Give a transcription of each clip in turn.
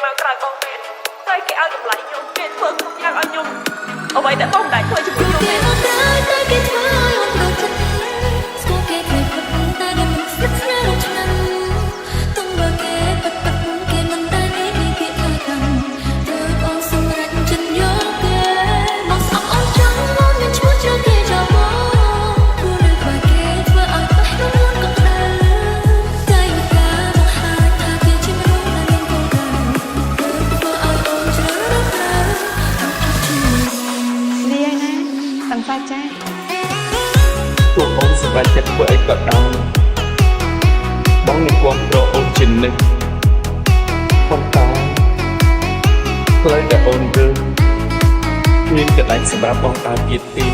មកក្រោយបងទៀតតែគេឲ្យតម្លៃខ្ញុំគេធ្វើគ្រប់យ៉ាងឲ្យខ្ញុំអ្វីដែលបងមិនធ្វើជាមួយខ្ញុំទេតែគេធ្វើឲ្យអូនរត់ចិត្តស្គាល់គេគ្មានពិតតែខ្ញុំមិនស្និទ្ធស្នាលរកឆ្នាំទុំបើគេពិតគេមិនដែលនិយាយពាក្យថាកម្មទើបអូនសម្រេចចិត្តយកគេមកស្អប់អូនចង់អូនមានឈ្មោះជាគេចោលបងព្រោះនៅខ្វះគេធ្វើឲ្យបេះដូងអូនក៏ក្តៅតែវិការមកហាយថាគេជាមនុស្សដែលមានគោលដៅទើបធ្វើឲ្យអូនជ្រើសរើសប្រើលាយណាសង្សាចាពួកអូនសម្រេចចិត្តធ្វើអីក៏ដោយបងនឹងគាំទ្រអូនជានិច្ចប៉ុន្តែផ្លូវដែលអូនរើសមានកន្លែងសម្រាប់បងដើរទៀតទេ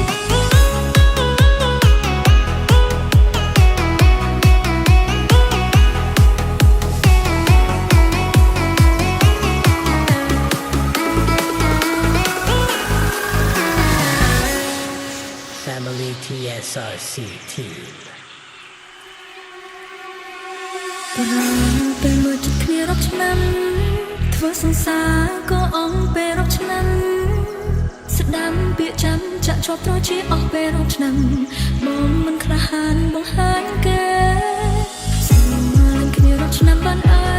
Family TSRC Team ពេលមួយចិត្តគ្នារាប់ឆ្នាំធ្វើសង្សារក៏អស់ពេលរាប់ឆ្នាំស្ដាំពាក្យចាំចាក់ជាប់ត្រជាអស់ពេលរាប់ឆ្នាំបងមិនក្លាហានបង្ហាញគេស្មោះលេងគ្នារាប់ឆ្នាំបានអើ